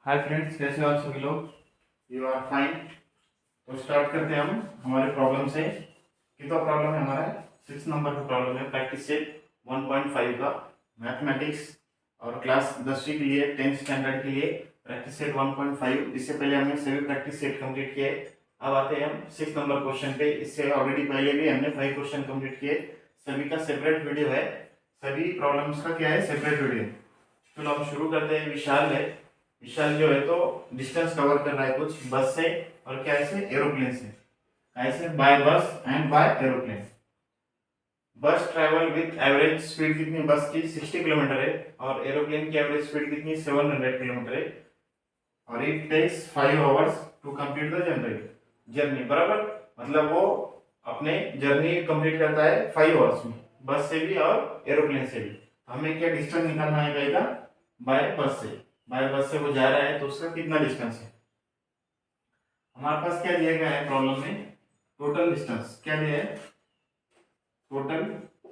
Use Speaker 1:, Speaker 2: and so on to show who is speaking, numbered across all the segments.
Speaker 1: Hi friends, कैसे हो आप सभी लोग? You are fine. तो स्टार्ट करते हैं हम हमारे प्रॉब्लम से। कितना प्रॉब्लम है हमारा? 6 नंबर का प्रॉब्लम है, प्रैक्टिस सेट 1.5 का मैथमेटिक्स और क्लास 10वीं के लिए 10th स्टैंडर्ड के लिए प्रैक्टिस सेट 1.5। इससे पहले हमने सभी प्रैक्टिस सेट कंप्लीट किए। अब आते हैं हम 6 नंबर क्वेश्चन पे। इससे ऑलरेडी पहले भी हमने 5 क्वेश्चन कंप्लीट किए। सभी का सेपरेट वीडियो है, सभी प्रॉब्लम्स का क्या है, सेपरेट वीडियो। चलो हम शुरू करते हैं। विशाल है, विशाल जो है तो डिस्टेंस कवर कर रहा है कुछ बस से और क्या ऐसे एरोप्लेन से। ऐसे बाय बस एंड बाय एरोप्लेन। बस ट्रैवल विथ एवरेज स्पीड कितनी बस की 60 किलोमीटर है और एरोप्लेन की एवरेज स्पीड कितनी 700 किलोमीटर है और it takes 5 hours to complete the journey. बराबर, मतलब वो अपने जर्नी कंप्लीट करता है 5 आवर्स में, बस से भी और एरोप्लेन से भी। हमें क्या डिस्टेंस निकालना है कहेगा बाय बस से। बाय बस से वो जा रहा है तो उसका कितना डिस्टेंस है। हमारे पास क्या दिया गया है प्रॉब्लम में? टोटल डिस्टेंस क्या दिया है? टोटल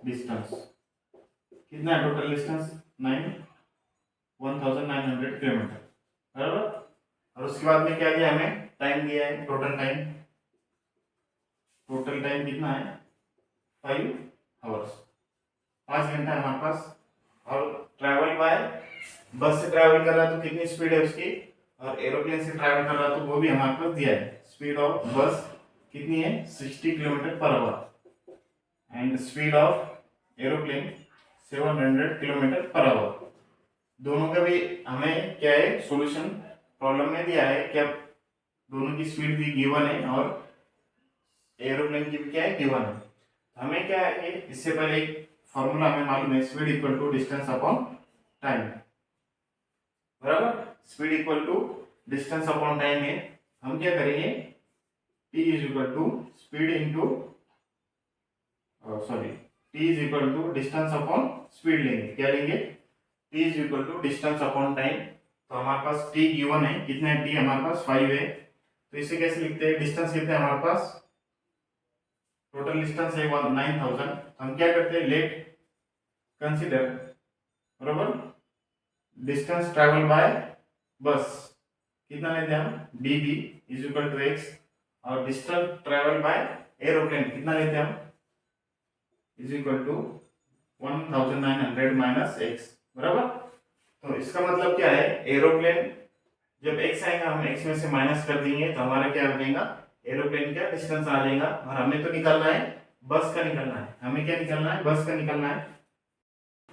Speaker 1: डिस्टेंस कितना है? टोटल डिस्टेंस 1900 किलोमीटर, बराबर। और उसके बाद में क्या दिया हमें? टाइम दिया है, टोटल टाइम। टोटल टाइम कितना है? 5 आवर्स, 5 घंटा है हमारे पास। और ट्रैवल बाय बस से ट्रैवल कर रहा है तो कितनी स्पीड है उसकी, और एरोप्लेन से ट्रैवल कर रहा है तो वो भी हमारे पास दिया है। स्पीड ऑफ बस कितनी है? 60 kilometre per hour and speed of aeroplane 700 kilometre per hour. दोनों का भी हमें क्या है, सॉल्यूशन प्रॉब्लम में दिया है। क्या दोनों की स्पीड भी गिवन है और एरोप्लेन की भी क्या है, गिवन है। हमें क्या है, इससे पहले एक फॉर्मूला हमें मालूम है, speed equal to distance upon time, बराबर। Speed equal to distance upon time है। हम क्या करेंगे, t is equal to speed into sorry t is equal to distance upon speed लेंगे। क्या लेंगे? t is equal to distance upon time. तो हमारे पास t गिवन है, कितना है t हमारे पास? 5 है। तो इसे कैसे लिखते हैं? डिस्टेंस कितना है हमारे पास? टोटल डिस्टेंस है 9000। हम क्या करते हैं, लेट कंसीडर, बराबर, डिस्टेंस ट्रैवल बाय बस कितना लेते हैं हम? db is equal to x। और डिस्टेंस ट्रैवल बाय एरोप्लेन कितना लेते हैं हम? Is equal to 1900 minus x, बराबर। तो इसका मतलब क्या है, एरोप्लेन जब x आएगा हम x में से माइनस कर देंगे तो हमारा क्या हो जाएगा, एरोप्लेन का डिस्टेंस आ जाएगा। और हमें तो निकालना है बस का, निकालना है हमें क्या निकालना है, बस का निकालना है।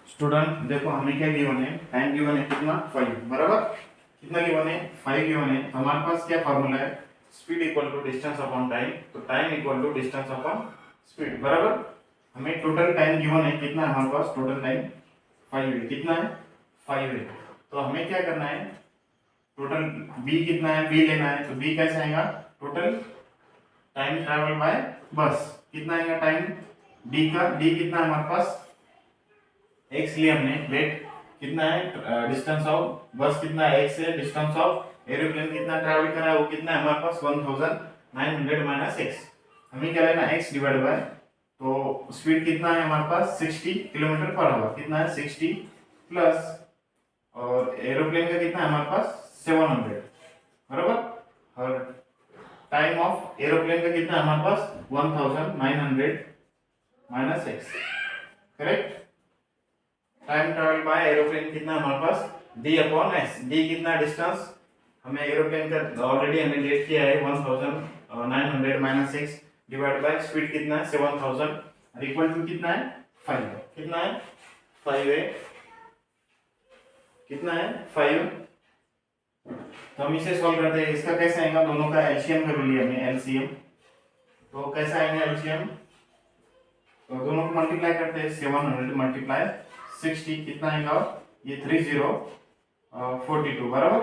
Speaker 1: स्टूडेंट देखो हमें क्या गिवन है, टाइम गिवन है कितना? 5, बराबर। कितना गिवन है? 5 गिवन है। तो हमारे पास क्या फॉर्मूला है? Speed equal to distance upon time. तो time equal to distance upon speed, बराबर। हमें टोटल टाइम गिवन है, कितना है हमारे पास? टोटल टाइम 5 है। कितना है? 5 है। तो हमें क्या करना है, टोटल b कितना है, b लेना है। तो b कैसे आएगा? Total time travel by bus कितना आएगा टाइम d का? d कितना है हमारे पास? x लिए हमने, लेट कितना है डिस्टेंस ऑफ बस कितना है x है, डिस्टेंस ऑफ एरोप्लेन कितना ट्रैवल करा है वो कितना है हमारे पास? 1900 माइनस x। हमें क्या लेना? x डिवाइड बाय, तो स्पीड कितना है हमारे पास? 60 किलोमीटर पर आवर। कितना है? 60 प्लस, और एरोप्लेन का कितना है हमारे पास? 700, बराबर। और टाइम ऑफ एरोप्लेन का कितना है हमारे पास? 1900 minus x, correct. Time travel by aeroplane कितना है हमारे पास? d upon s। d कितना डिस्टेंस, हमें एरोप्लेन का ऑलरेडी हमने लेट किया है 1900 minus x divide by speed कितना है? 7000 और इक्वल टू कितना है? 5। कितना है? 5 है। कितना है? 5। तो हम इसे सॉल्व करते हैं। इसका कैसे आएगा, दोनों का एलसीएम कर लिया हमने, एलसीएम। तो कैसे आएगा एलसीएम? तो दोनों को मल्टीप्लाई करते हैं, 700 मल्टीप्लाई 60 कितना आएगा? ये 3042, बराबर।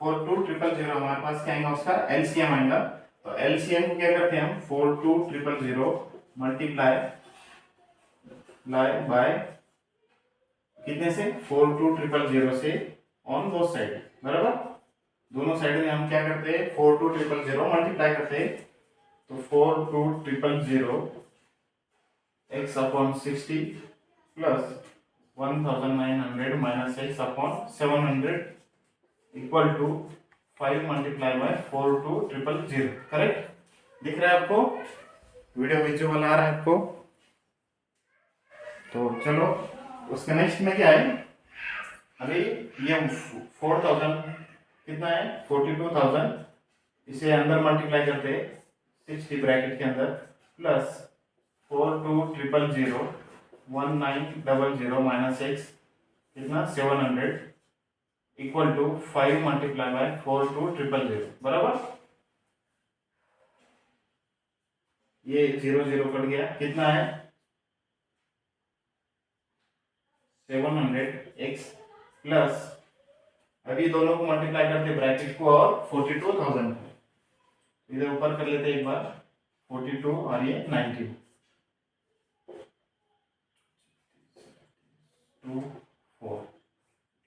Speaker 1: 42000 हमारे पास क्या आएगा, उसका एलसीएम आएगा। तो एलसीएम को क्या करते हैं हम, 42000 मल्टीप्लाई बाय कितने से? 42000 से ऑन बोथ साइड, बराबर। दोनों साइड में हम क्या करते हैं, 42000 मल्टीप्लाई करते हैं। तो 42000 x upon 60 plus 1900 minus x upon 700 equal to 5 multiply by 42000। Correct दिख रहा है आपको? वीडियो विजुअल आ रहा है आपको? तो चलो उसके नेक्स्ट में क्या है, अभी ये 4000 कितना है 42,000, इसे अंदर मल्टीप्लाई करते हैं 60 ब्रैकेट के अंदर प्लस 42,000 1900 माइनस एक्स कितना 700 इक्वल टू 5 मल्टीप्लाई बाय 42,000 बराबर। ये 0 कट गया, कितना है 700x प्लस अभी दोनों को मल्टीप्लाई करते ब्रैकेट को और 42,000 को इधर ऊपर कर लेते एक बार 42 और ये 90 2 4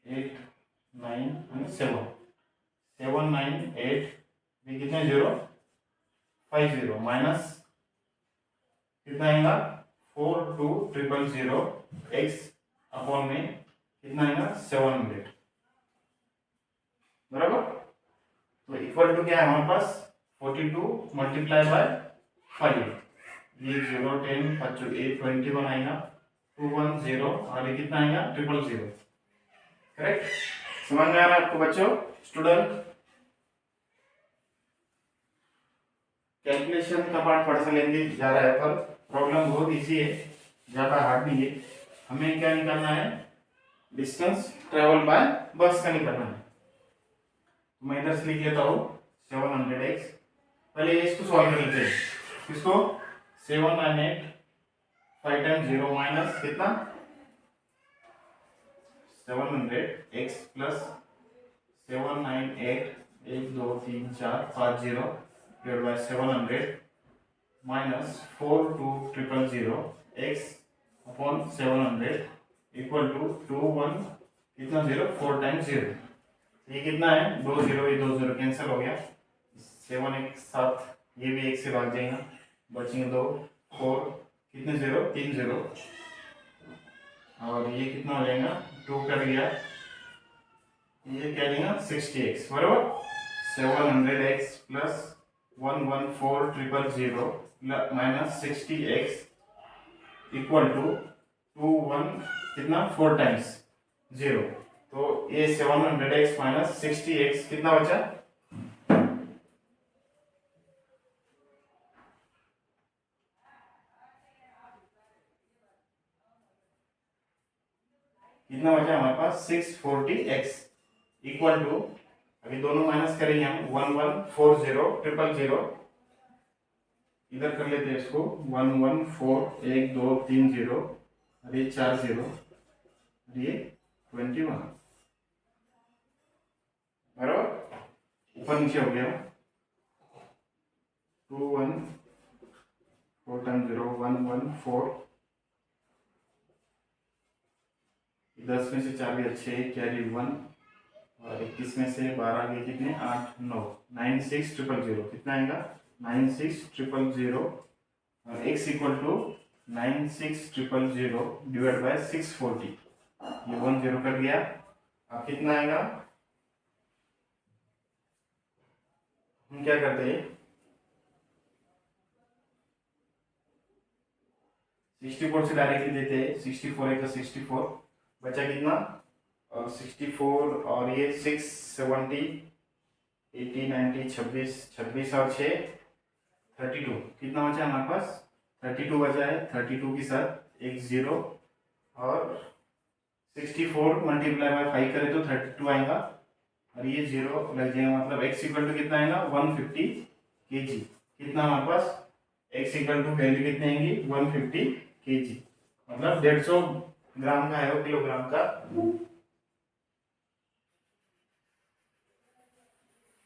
Speaker 1: 8 9 and 7 7 9 8 भी कितने 0 50 माइनस कितना आएगा 42,000 x अपॉन में कितना आएगा 700 बराबर। तो इक्वल टू क्या है हमारे पास 42 मल्टीप्लाई बाय 5, ये 0 10 5 8 21 आएगा 210 और ये कितना आएगा 000। करेक्ट समझ में आ रहा है आपको बच्चों? स्टूडेंट कैलकुलेशन का पार्ट पढ़ से लेंगे जा रहा है, पर प्रॉब्लम बहुत इजी है, ज़्यादा हार्ड नहीं है। हमें क्या निकालना है डिस्टेंस ट्रेवल बाय बस का निकालना है। मैं इधर से लिख लेता हूँ 700x, पहले इसको सॉल्व कर लेते हैं। इसको 798 5 टाइम्स 0 माइनस कितना 700x plus 798 1 2 3 4 5 0 divide by 700 minus 42,000 x upon 700 equal to 21 कितना 0 4 टाइम्स 0। ये कितना है 2 0, ये 2 0 कैंसिल हो गया, 7 एक साथ ये भी एक से भाग जाएगा, बचेंगे 2 4 कितने 0 3 0 और ये कितना हो जाएगा 2 कट गया, ये क्या देगा 60x बराबर। 700x plus 114,000 minus 60x equal to 21 कितना 4 टाइम्स 0। तो ये 700x माइनस 60x कितना बचा हमारे पास 640x इक्वल टू अभी दोनों माइनस करेंगे हम 1140,000 इधर कर लेते हैं इसको 114 1 2 3 0 और ये 4 0 और ये 21 बराबर, ऊपर नीचे हो गया 2 1 4 टाइम 0 1 1 4 10 में से 4 गए 6 कैरी 1 और 21 में से 12 गए कितने 8 9 96,000 कितना आएगा 96,000 और x equal to 96,000 divide by 640, ये 1 0 कट गया, अब कितना आएगा हम क्या करते हैं 64 से डायरेक्टली देते हैं 64 एक 64 बचा कितना 64 और ये 6 70 80 90 26 और 6 32 कितना बचा हमारे पास 32 बचा है, 32 के साथ एक 0 और 64 मल्टीप्लाई बाय 5 करें तो 32 आएगा और ये 0 लग जाएगा, मतलब x इक्वल टू कितना आएगा 150 kg। कितना हमारे पास x इक्वल टू वैल्यू कितनी आएंगी 150 kg, मतलब 150 ग्राम का है वो किलोग्राम का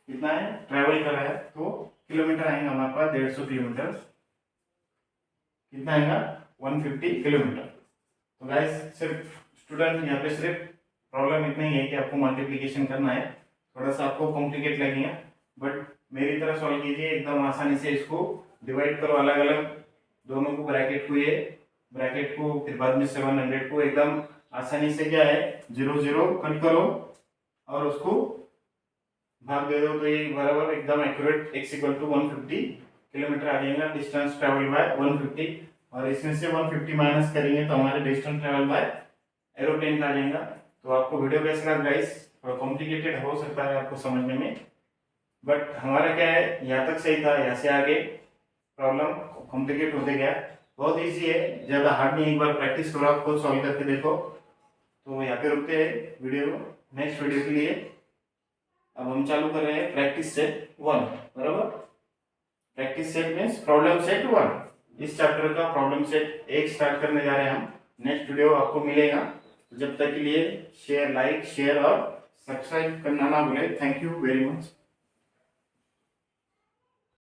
Speaker 1: कितना है ट्रेवल कर रहा है, तो किलोमीटर आएंगे हमारे पास 150 किलोमीटर कितना आएगा 150 किलोमीटर। तो गाइस सिर्फ स्टूडेंट यहाँ पे सिर्फ प्रॉब्लम इतना ही है कि आपको मल्टीप्लिकेशन करना है, थोड़ा सा आपको कॉम्प्लिकेट लगेगा बट मेरी तरह सॉल्व कीजिए एकदम आसानी से, इसको डिवाइड करो अलग अलग दोनों को, ब्रैकेट को ये ब्रैकेट को फिर बाद में 700 को एकदम आसानी से क्या है 0 0 कट करो और उसको भाग दे दो तो ये बराबर एकदम accurate x equal to 150 kilometre आ जाएगा डिस्टेंस ट्रेवल बाय 150, और इसमें से 150 माइनस करेंगे तो हमारे डिस्टेंस ट्रेवल बाय एरोप्लेन का आ जाएगा। तो आपको वीडियो कैसा लगा गाइस? थोड़ा कॉम्प्लिकेटेड हो सकता है आपको समझने में, बट हमारा क्या है, यहाँ तक सही था, यहाँ से आगे प्रॉब्लम कॉम्प्लिकेट होते गया। बहुत इजी है, ज़्यादा हार्ड नहीं, एक बार प्रैक्टिस करो, आपको सॉल्व करके देखो। तो यहाँ पे रुकते हैं वीडियो, नेक्स्ट वीडियो के लिए अब हम चालू कर रहे हैं प्रैक्टिस सेट 1, बराबर। Practice set means problem set 1। इस चैप्टर का प्रॉब्लम सेट 1 स्टार्ट करने जा रहे हैं हम। नेक्स्ट वीडियो आपको मिलेगा, जब तक के लिए शेयर, लाइक, शेयर और सब्सक्राइब करना ना भूलें। Thank you very much.